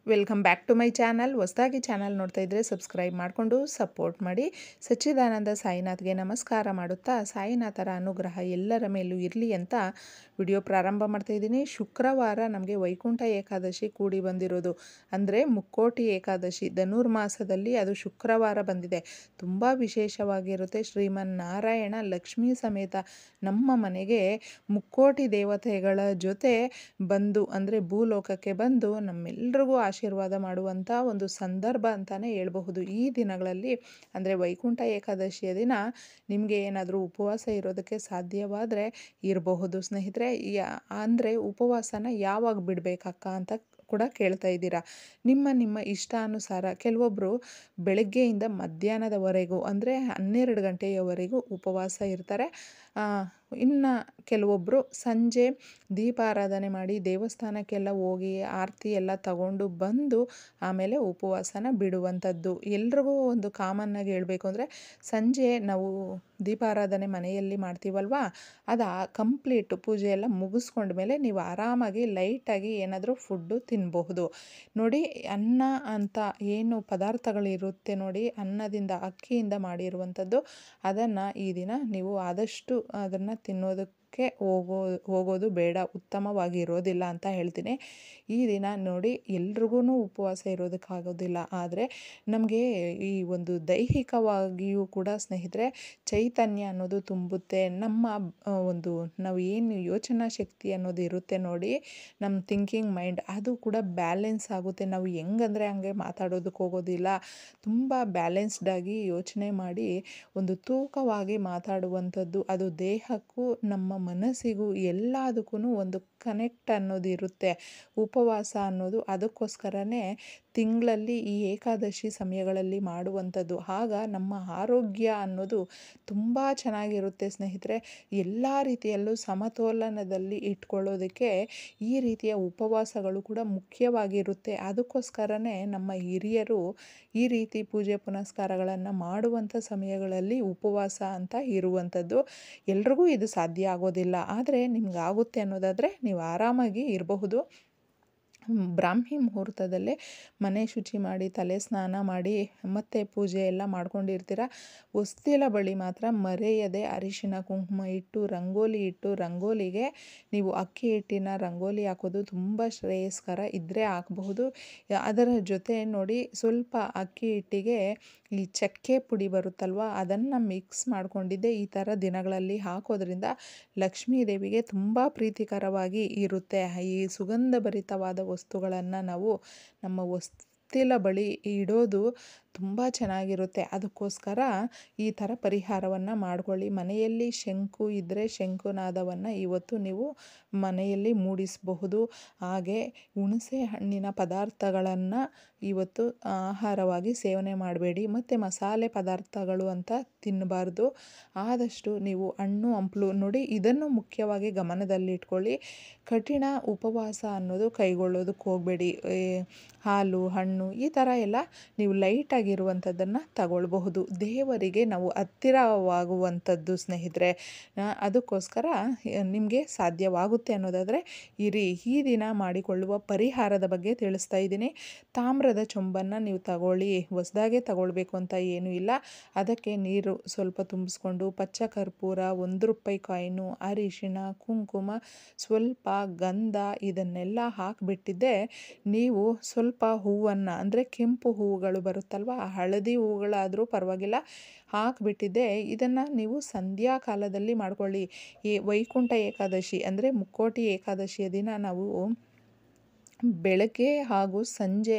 Welcome back to my channel. ಹೊಸದಾಗಿ channel ನೋಡ್ತಾ ಇದ್ದರೆ ಸಬ್ಸ್ಕ್ರೈಬ್ ಮಾಡಿಕೊಂಡು ಸಪೋರ್ಟ್ ಮಾಡಿ. ಸಚ್ಚಿದಾನಂದ ಸಾಯಿನಾಥ್ಗೆ ನಮಸ್ಕಾರ ಮಾಡುತ್ತಾ ಸಾಯಿನಾಥರ ಅನುಗ್ರಹ ಎಲ್ಲರ ಮೇಲೂ ಇರಲಿ ಅಂತ ವಿಡಿಯೋ ಪ್ರಾರಂಭ ಮಾಡ್ತಾ ಇದ್ದೀನಿ. ಶುಕ್ರವಾರ ನಮಗೆ ವೈಕುಂಠ ಏಕಾದಶಿ ಕೂಡಿ ಬಂದಿರೋದು, ಅಂದರೆ ಮುಕ್ಕೋಟಿ ಏಕಾದಶಿ ಧನುರ್ಮಾಸದಲ್ಲಿ ಅದು ಶುಕ್ರವಾರ ಬಂದಿದೆ. ತುಂಬ ವಿಶೇಷವಾಗಿರುತ್ತೆ. ಶ್ರೀಮನ್ನಾರಾಯಣ ಲಕ್ಷ್ಮೀ ಸಮೇತ ನಮ್ಮ ಮನೆಗೆ ಮುಕ್ಕೋಟಿ ದೇವತೆಗಳ ಜೊತೆ ಬಂದು, ಅಂದರೆ ಭೂಲೋಕಕ್ಕೆ ಬಂದು ನಮ್ಮೆಲ್ರಿಗೂ ಆಶೀರ್ವಾದ ಮಾಡುವಂಥ ಒಂದು ಸಂದರ್ಭ ಅಂತಲೇ ಹೇಳ್ಬಹುದು. ಈ ದಿನಗಳಲ್ಲಿ ಅಂದರೆ ವೈಕುಂಠ ಏಕಾದಶಿಯ ದಿನ ನಿಮಗೆ ಏನಾದರೂ ಉಪವಾಸ ಇರೋದಕ್ಕೆ ಸಾಧ್ಯವಾದರೆ ಇರಬಹುದು ಸ್ನೇಹಿತರೆ. ಅಂದರೆ ಉಪವಾಸನ ಯಾವಾಗ ಬಿಡಬೇಕಕ್ಕ ಅಂತ ಕೂಡ ಕೇಳ್ತಾ ಇದ್ದೀರಾ. ನಿಮ್ಮ ಇಷ್ಟಾನುಸಾರ ಕೆಲವೊಬ್ಬರು ಬೆಳಗ್ಗೆಯಿಂದ ಮಧ್ಯಾಹ್ನದವರೆಗೂ ಅಂದರೆ 12 ಗಂಟೆಯವರೆಗೂ ಉಪವಾಸ ಇರ್ತಾರೆ. ಇನ್ನು ಕೆಲವೊಬ್ಬರು ಸಂಜೆ ದೀಪಾರಾಧನೆ ಮಾಡಿ ದೇವಸ್ಥಾನಕ್ಕೆಲ್ಲ ಹೋಗಿ ಆರತಿ ಎಲ್ಲ ತಗೊಂಡು ಬಂದು ಆಮೇಲೆ ಉಪವಾಸನ ಬಿಡುವಂಥದ್ದು. ಎಲ್ರಿಗೂ ಒಂದು ಕಾಮನ್ನಾಗಿ ಹೇಳಬೇಕು ಅಂದರೆ ಸಂಜೆ ನಾವು ದೀಪಾರಾಧನೆ ಮನೆಯಲ್ಲಿ ಮಾಡ್ತೀವಲ್ವ, ಅದು ಕಂಪ್ಲೀಟ್ ಪೂಜೆ ಎಲ್ಲ ಮುಗಿಸ್ಕೊಂಡ್ಮೇಲೆ ನೀವು ಆರಾಮಾಗಿ ಲೈಟಾಗಿ ಏನಾದರೂ ಫುಡ್ಡು ತಿನ್ನಬಹುದು. ನೋಡಿ, ಅನ್ನ ಅಂತ ಏನು ಪದಾರ್ಥಗಳಿರುತ್ತೆ ನೋಡಿ, ಅನ್ನದಿಂದ ಅಕ್ಕಿಯಿಂದ ಮಾಡಿರುವಂಥದ್ದು, ಅದನ್ನು ಈ ದಿನ ನೀವು ಆದಷ್ಟು ಅದನ್ನು ತಿನ್ನೋದಕ್ಕೆ ಹೋಗೋದು ಬೇಡ, ಉತ್ತಮವಾಗಿರೋದಿಲ್ಲ ಅಂತ ಹೇಳ್ತೀನಿ. ಈ ದಿನ ನೋಡಿ ಎಲ್ರಿಗೂ ಉಪವಾಸ ಇರೋದಕ್ಕಾಗೋದಿಲ್ಲ, ಆದರೆ ನಮಗೆ ಈ ಒಂದು ದೈಹಿಕವಾಗಿಯೂ ಕೂಡ ಸ್ನೇಹಿತರೆ ಚೈತನ್ಯ ಅನ್ನೋದು ತುಂಬುತ್ತೆ. ನಮ್ಮ ಒಂದು ನಾವು ಏನು ಯೋಚನಾ ಶಕ್ತಿ ಅನ್ನೋದು ಇರುತ್ತೆ ನೋಡಿ, ನಮ್ಮ ಥಿಂಕಿಂಗ್ ಮೈಂಡ್, ಅದು ಕೂಡ ಬ್ಯಾಲೆನ್ಸ್ ಆಗುತ್ತೆ. ನಾವು ಹೆಂಗಂದರೆ ಹಂಗೆ ಮಾತಾಡೋದಕ್ಕೆ ಹೋಗೋದಿಲ್ಲ. ತುಂಬ ಬ್ಯಾಲೆನ್ಸ್ಡಾಗಿ ಯೋಚನೆ ಮಾಡಿ ಒಂದು ತೂಕವಾಗಿ ಮಾತಾಡುವಂಥದ್ದು, ಅದು ದೇಹಕ್ಕೂ ನಮ್ಮ ಮನಸ್ಸಿಗೂ ಎಲ್ಲದಕ್ಕೂ ಒಂದು ಕನೆಕ್ಟ್ ಅನ್ನೋದು ಇರುತ್ತೆ. ಉಪವಾಸ ಅನ್ನೋದು ಅದಕ್ಕೋಸ್ಕರನೇ ತಿಂಗಳಲ್ಲಿ ಈ ಏಕಾದಶಿ ಸಮಯಗಳಲ್ಲಿ ಮಾಡುವಂಥದ್ದು. ಆಗ ನಮ್ಮ ಆರೋಗ್ಯ ಅನ್ನೋದು ತುಂಬ ಚೆನ್ನಾಗಿರುತ್ತೆ ಸ್ನೇಹಿತರೆ. ಎಲ್ಲ ರೀತಿಯಲ್ಲೂ ಸಮತೋಲನದಲ್ಲಿ ಇಟ್ಕೊಳ್ಳೋದಕ್ಕೆ ಈ ರೀತಿಯ ಉಪವಾಸಗಳು ಕೂಡ ಮುಖ್ಯವಾಗಿರುತ್ತೆ. ಅದಕ್ಕೋಸ್ಕರನೇ ನಮ್ಮ ಹಿರಿಯರು ಈ ರೀತಿ ಪೂಜೆ ಪುನಸ್ಕಾರಗಳನ್ನು ಮಾಡುವಂಥ ಸಮಯಗಳಲ್ಲಿ ಉಪವಾಸ ಅಂತ ಇರುವಂಥದ್ದು. ಎಲ್ರಿಗೂ ಇದು ಸಾಧ್ಯ ಆಗೋದಿಲ್ಲ, ಆದರೆ ನಿಮ್ಗಾಗುತ್ತೆ ಅನ್ನೋದಾದರೆ ನೀವು ಆರಾಮಾಗಿ ಇರಬಹುದು. ಬ್ರಾಹ್ಮಿ ಮುಹೂರ್ತದಲ್ಲೇ ಮನೆ ಶುಚಿ ಮಾಡಿ ತಲೆ ಸ್ನಾನ ಮಾಡಿ ಮತ್ತು ಪೂಜೆ ಎಲ್ಲ ಮಾಡ್ಕೊಂಡಿರ್ತೀರ. ಹೊಸ್ತಿಲ ಬಳಿ ಮಾತ್ರ ಮರೆಯದೆ ಅರಿಶಿನ ಕುಂಕುಮ ಇಟ್ಟು ರಂಗೋಲಿ ಇಟ್ಟು, ರಂಗೋಲಿಗೆ ನೀವು ಅಕ್ಕಿ ಹಿಟ್ಟಿನ ರಂಗೋಲಿ ಹಾಕೋದು ತುಂಬ ಶ್ರೇಯಸ್ಕರ. ಇದ್ದರೆ ಹಾಕಬಹುದು. ಅದರ ಜೊತೆ ನೋಡಿ, ಸ್ವಲ್ಪ ಅಕ್ಕಿ ಹಿಟ್ಟಿಗೆ ಈ ಚಕ್ಕೆ ಪುಡಿ ಬರುತ್ತಲ್ವ, ಅದನ್ನು ಮಿಕ್ಸ್ ಮಾಡ್ಕೊಂಡಿದ್ದೆ. ಈ ಥರ ದಿನಗಳಲ್ಲಿ ಹಾಕೋದ್ರಿಂದ ಲಕ್ಷ್ಮೀ ದೇವಿಗೆ ತುಂಬ ಪ್ರೀತಿಕರವಾಗಿ ಇರುತ್ತೆ. ಈ ಸುಗಂಧಭರಿತವಾದ ವಸ್ತುಗಳನ್ನು ನಾವು ನಮ್ಮ ಹೊಸ್ತಿಲ ಬಳಿ ಇಡೋದು ತುಂಬ ಚೆನ್ನಾಗಿರುತ್ತೆ. ಅದಕ್ಕೋಸ್ಕರ ಈ ಥರ ಪರಿಹಾರವನ್ನು ಮಾಡಿಕೊಳ್ಳಿ. ಮನೆಯಲ್ಲಿ ಶಂಕು ಇದ್ದರೆ ಶಂಕುನಾದವನ್ನು ಇವತ್ತು ನೀವು ಮನೆಯಲ್ಲಿ ಮೂಡಿಸಬಹುದು. ಹಾಗೆ ಹುಣಸೆ ಹಣ್ಣಿನ ಪದಾರ್ಥಗಳನ್ನು ಇವತ್ತು ಆಹಾರವಾಗಿ ಸೇವನೆ ಮಾಡಬೇಡಿ, ಮತ್ತು ಮಸಾಲೆ ಪದಾರ್ಥಗಳು ಅಂತ ತಿನ್ನಬಾರ್ದು. ಆದಷ್ಟು ನೀವು ಹಣ್ಣು ಹಂಪಲು ನೋಡಿ, ಇದನ್ನು ಮುಖ್ಯವಾಗಿ ಗಮನದಲ್ಲಿಟ್ಕೊಳ್ಳಿ. ಕಠಿಣ ಉಪವಾಸ ಅನ್ನೋದು ಕೈಗೊಳ್ಳೋದಕ್ಕೆ ಹೋಗಬೇಡಿ. ಹಾಲು ಹಣ್ಣು ಈ ಥರ ಎಲ್ಲ ನೀವು ಲೈಟಾಗಿರುವಂಥದ್ದನ್ನು ತಗೊಳ್ಬಹುದು. ದೇವರಿಗೆ ನಾವು ಹತ್ತಿರವಾಗುವಂಥದ್ದು ಸ್ನೇಹಿತರೆ. ಅದಕ್ಕೋಸ್ಕರ ನಿಮಗೆ ಸಾಧ್ಯವಾಗುತ್ತೆ ಅನ್ನೋದಾದರೆ ಈ ದಿನ ಮಾಡಿಕೊಳ್ಳುವ ಪರಿಹಾರದ ಬಗ್ಗೆ ತಿಳಿಸ್ತಾ ಇದ್ದೀನಿ. ತಾಮ್ರದ ಚೊಂಬನ್ನು ನೀವು ತಗೊಳ್ಳಿ, ಹೊಸದಾಗೆ ತಗೊಳ್ಬೇಕು ಅಂತ ಏನೂ ಇಲ್ಲ. ಅದಕ್ಕೆ ನೀರು ಸ್ವಲ್ಪ ತುಂಬಿಸ್ಕೊಂಡು ಪಚ್ಚ ಕರ್ಪೂರ, 1 ರೂಪಾಯಿ ಕಾಯಿನು, ಅರಿಶಿನ, ಕುಂಕುಮ, ಸ್ವಲ್ಪ ಗಂಧ ಇದನ್ನೆಲ್ಲ ಹಾಕಿಬಿಟ್ಟಿದ್ದೆ. ನೀವು ಸ್ವಲ್ಪ ಹೂವನ್ನು, ಅಂದರೆ ಕೆಂಪು ಹೂವುಗಳು ಬರುತ್ತಲ್ವ, ಹಳದಿ ಹೂವುಗಳಾದರೂ ಪರವಾಗಿಲ್ಲ, ಹಾಕಿಬಿಟ್ಟಿದ್ದೆ. ಇದನ್ನು ನೀವು ಸಂಧ್ಯಾ ಕಾಲದಲ್ಲಿ ಮಾಡ್ಕೊಳ್ಳಿ. ಈ ವೈಕುಂಠ ಏಕಾದಶಿ ಅಂದರೆ ಮುಕ್ಕೋಟಿ ಏಕಾದಶಿಯ ದಿನ ನಾವು ಬೆಳಗ್ಗೆ ಹಾಗೂ ಸಂಜೆ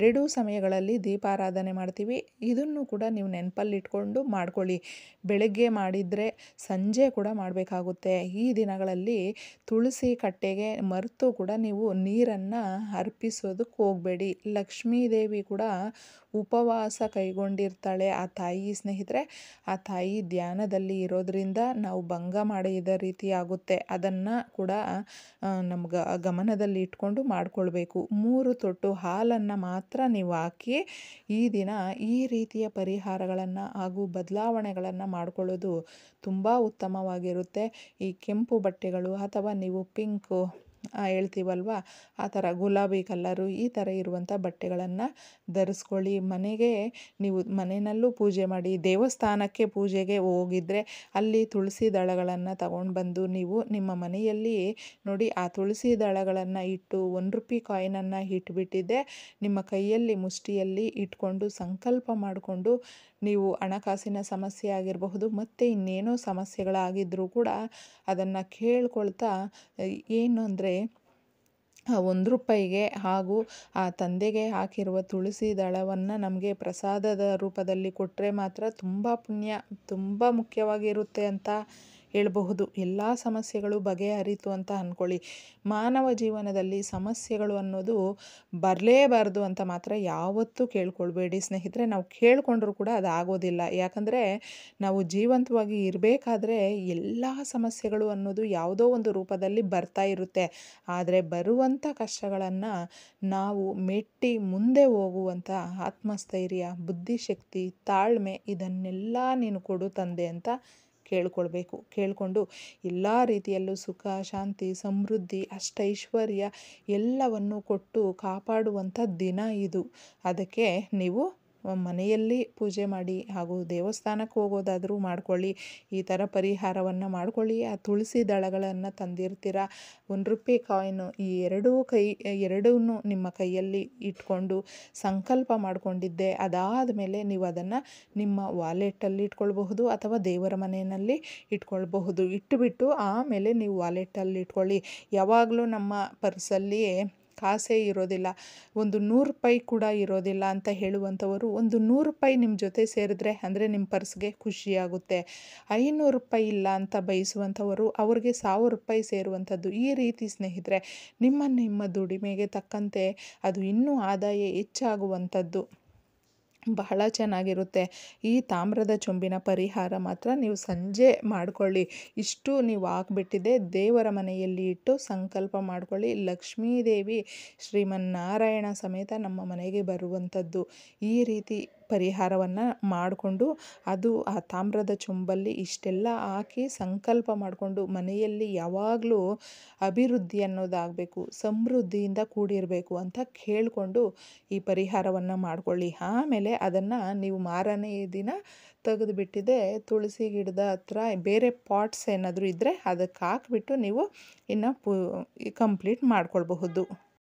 2 ಸಮಯಗಳಲ್ಲಿ ದೀಪಾರಾಧನೆ ಮಾಡ್ತೀವಿ. ಇದನ್ನು ಕೂಡ ನೀವು ನೆನಪಲ್ಲಿಟ್ಕೊಂಡು ಮಾಡ್ಕೊಳ್ಳಿ. ಬೆಳಗ್ಗೆ ಮಾಡಿದರೆ ಸಂಜೆ ಕೂಡ ಮಾಡಬೇಕಾಗುತ್ತೆ. ಈ ದಿನಗಳಲ್ಲಿ ತುಳಸಿ ಕಟ್ಟೆಗೆ ಮರೆತು ಕೂಡ ನೀವು ನೀರನ್ನು ಅರ್ಪಿಸೋದಕ್ಕೆ ಹೋಗಬೇಡಿ. ಲಕ್ಷ್ಮೀದೇವಿ ಕೂಡ ಉಪವಾಸ ಕೈಗೊಂಡಿರ್ತಾಳೆ ಆ ತಾಯಿ ಸ್ನೇಹಿತರೆ. ಆ ತಾಯಿ ಧ್ಯಾನದಲ್ಲಿ ಇರೋದರಿಂದ ನಾವು ಭಂಗ ಮಾಡಿದ ರೀತಿ ಆಗುತ್ತೆ. ಅದನ್ನು ಕೂಡ ನಮ್ಗೆ ಗಮನದಲ್ಲಿ ಇಟ್ಕೊಂಡು ಮಾಡಿಕೊಳ್ಬೇಕು. 3 ತೊಟ್ಟು ಹಾಲನ್ನು ಮಾತ್ರ ನೀವು ಹಾಕಿ ಈ ದಿನ ಈ ರೀತಿಯ ಪರಿಹಾರಗಳನ್ನು ಹಾಗೂ ಬದಲಾವಣೆಗಳನ್ನು ಮಾಡಿಕೊಳ್ಳೋದು ತುಂಬ ಉತ್ತಮವಾಗಿರುತ್ತೆ. ಈ ಕೆಂಪು ಬಟ್ಟೆಗಳು ಅಥವಾ ನೀವು ಪಿಂಕು ಹೇಳ್ತೀವಲ್ವ ಆ ಥರ ಗುಲಾಬಿ ಕಲ್ಲರು ಈ ಥರ ಇರುವಂಥ ಬಟ್ಟೆಗಳನ್ನು ಧರಿಸ್ಕೊಳ್ಳಿ. ಮನೆಗೆ ನೀವು ಮನೆಯಲ್ಲೂ ಪೂಜೆ ಮಾಡಿ, ದೇವಸ್ಥಾನಕ್ಕೆ ಪೂಜೆಗೆ ಹೋಗಿದ್ದರೆ ಅಲ್ಲಿ ತುಳಸಿ ದಳಗಳನ್ನು ತಗೊಂಡು ಬಂದು ನೀವು ನಿಮ್ಮ ಮನೆಯಲ್ಲಿ ನೋಡಿ ಆ ತುಳಸಿ ದಳಗಳನ್ನು ಇಟ್ಟು ₹1 ಕಾಯಿನನ್ನು ಇಟ್ಬಿಟ್ಟಿದ್ದೆ ನಿಮ್ಮ ಕೈಯಲ್ಲಿ ಮುಷ್ಟಿಯಲ್ಲಿ ಇಟ್ಕೊಂಡು ಸಂಕಲ್ಪ ಮಾಡಿಕೊಂಡು ನೀವು ಹಣಕಾಸಿನ ಸಮಸ್ಯೆ ಆಗಿರಬಹುದು ಮತ್ತು ಇನ್ನೇನೋ ಸಮಸ್ಯೆಗಳಾಗಿದ್ದರೂ ಕೂಡ ಅದನ್ನು ಕೇಳ್ಕೊಳ್ತಾ ಏನು ಅಂದರೆ ₹1 ಹಾಗೂ ಆ ತಂದೆಗೆ ಹಾಕಿರುವ ತುಳಸಿ ದಳವನ್ನು ನಮಗೆ ಪ್ರಸಾದದ ರೂಪದಲ್ಲಿ ಕೊಟ್ಟರೆ ಮಾತ್ರ ತುಂಬ ಪುಣ್ಯ, ತುಂಬ ಮುಖ್ಯವಾಗಿರುತ್ತೆ ಅಂತ ಹೇಳಬಹುದು. ಎಲ್ಲ ಸಮಸ್ಯೆಗಳು ಬಗೆಹರಿತು ಅಂತ ಅಂದ್ಕೊಳ್ಳಿ. ಮಾನವ ಜೀವನದಲ್ಲಿ ಸಮಸ್ಯೆಗಳು ಅನ್ನೋದು ಬರಲೇಬಾರ್ದು ಅಂತ ಮಾತ್ರ ಯಾವತ್ತೂ ಕೇಳ್ಕೊಳ್ಬೇಡಿ ಸ್ನೇಹಿತರೆ. ನಾವು ಕೇಳ್ಕೊಂಡ್ರೂ ಕೂಡ ಅದು ಆಗೋದಿಲ್ಲ. ಯಾಕಂದರೆ ನಾವು ಜೀವಂತವಾಗಿ ಇರಬೇಕಾದ್ರೆ ಎಲ್ಲ ಸಮಸ್ಯೆಗಳು ಅನ್ನೋದು ಯಾವುದೋ ಒಂದು ರೂಪದಲ್ಲಿ ಬರ್ತಾ ಇರುತ್ತೆ. ಆದರೆ ಬರುವಂಥ ಕಷ್ಟಗಳನ್ನು ನಾವು ಮೆಟ್ಟಿ ಮುಂದೆ ಹೋಗುವಂಥ ಆತ್ಮಸ್ಥೈರ್ಯ, ಬುದ್ಧಿಶಕ್ತಿ, ತಾಳ್ಮೆ ಇದನ್ನೆಲ್ಲ ನೀನು ಕೊಡು ತಂದೆ ಅಂತ ಕೇಳಿಕೊಂಡು ಎಲ್ಲ ರೀತಿಯಲ್ಲೂ ಸುಖ, ಶಾಂತಿ, ಸಮೃದ್ಧಿ, ಅಷ್ಟೈಶ್ವರ್ಯ ಎಲ್ಲವನ್ನು ಕೊಟ್ಟು ಕಾಪಾಡುವಂಥ ದಿನ ಇದು. ಅದಕ್ಕೆ ನೀವು ಮನೆಯಲ್ಲಿ ಪೂಜೆ ಮಾಡಿ ಹಾಗೂ ದೇವಸ್ಥಾನಕ್ಕೆ ಹೋಗೋದಾದರೂ ಮಾಡ್ಕೊಳ್ಳಿ. ಈ ಥರ ಪರಿಹಾರವನ್ನು ಮಾಡ್ಕೊಳ್ಳಿ. ಆ ತುಳಸಿ ದಳಗಳನ್ನು ತಂದಿರ್ತೀರ, ₹1 ಕಾಯಿನು ಈ ಎರಡೂ ನಿಮ್ಮ ಕೈಯಲ್ಲಿ ಇಟ್ಕೊಂಡು ಸಂಕಲ್ಪ ಮಾಡಿಕೊಂಡಿದ್ದೆ. ಅದಾದ ಮೇಲೆ ನೀವು ಅದನ್ನು ನಿಮ್ಮ ವಾಲೆಟಲ್ಲಿ ಇಟ್ಕೊಳ್ಬಹುದು ಅಥವಾ ದೇವರ ಮನೆಯಲ್ಲಿ ಇಟ್ಕೊಳ್ಬಹುದು. ಇಟ್ಟುಬಿಟ್ಟು ಆಮೇಲೆ ನೀವು ವಾಲೆಟಲ್ಲಿ ಇಟ್ಕೊಳ್ಳಿ. ಯಾವಾಗಲೂ ನಮ್ಮ ಪರ್ಸಲ್ಲಿ ಕಾಸೇ ಇರೋದಿಲ್ಲ, ಒಂದು ₹100 ಕೂಡ ಇರೋದಿಲ್ಲ ಅಂತ ಹೇಳುವಂಥವರು ಒಂದು ₹100 ನಿಮ್ಮ ಜೊತೆ ಸೇರಿದ್ರೆ ಅಂದರೆ ನಿಮ್ಮ ಪರ್ಸ್ಗೆ ಖುಷಿಯಾಗುತ್ತೆ. ₹500 ಇಲ್ಲ ಅಂತ ಬಯಸುವಂಥವರು ಅವ್ರಿಗೆ ₹1000 ಸೇರುವಂಥದ್ದು. ಈ ರೀತಿ ಸ್ನೇಹಿತರೆ ನಿಮ್ಮ ದುಡಿಮೆಗೆ ತಕ್ಕಂತೆ ಅದು ಇನ್ನೂ ಆದಾಯ ಹೆಚ್ಚಾಗುವಂಥದ್ದು ಬಹಳ ಚೆನ್ನಾಗಿರುತ್ತೆ. ಈ ತಾಮ್ರದ ಚೊಂಬಿನ ಪರಿಹಾರ ಮಾತ್ರ ನೀವು ಸಂಜೆ ಮಾಡಿಕೊಳ್ಳಿ. ಇಷ್ಟು ನೀವು ಹಾಕ್ಬಿಟ್ಟಿದೆ ದೇವರ ಮನೆಯಲ್ಲಿ ಇಟ್ಟು ಸಂಕಲ್ಪ ಮಾಡಿಕೊಳ್ಳಿ. ಲಕ್ಷ್ಮೀದೇವಿ ಶ್ರೀಮನ್ನಾರಾಯಣ ಸಮೇತ ನಮ್ಮ ಮನೆಗೆ ಬರುವಂಥದ್ದು. ಈ ರೀತಿ ಪರಿಹಾರವನ್ನು ಮಾಡಿಕೊಂಡು ಅದು ಆ ತಾಮ್ರದ ಚೊಂಬಲ್ಲಿ ಇಷ್ಟೆಲ್ಲ ಹಾಕಿ ಸಂಕಲ್ಪ ಮಾಡಿಕೊಂಡು ಮನೆಯಲ್ಲಿ ಯಾವಾಗಲೂ ಅಭಿವೃದ್ಧಿ ಅನ್ನೋದಾಗಬೇಕು, ಸಮೃದ್ಧಿಯಿಂದ ಕೂಡಿರಬೇಕು ಅಂತ ಕೇಳಿಕೊಂಡು ಈ ಪರಿಹಾರವನ್ನು ಮಾಡಿಕೊಳ್ಳಿ. ಆಮೇಲೆ ಅದನ್ನು ನೀವು ಮಾರನೇ ದಿನ ತೆಗೆದುಬಿಟ್ಟಿದೆ ತುಳಸಿ ಗಿಡದ ಹತ್ರ ಬೇರೆ ಪಾಟ್ಸ್ ಏನಾದರೂ ಇದ್ದರೆ ಅದಕ್ಕೆ ಹಾಕಿಬಿಟ್ಟು ನೀವು ಇನ್ನು ಕಂಪ್ಲೀಟ್ ಮಾಡ್ಕೊಳ್ಬಹುದು.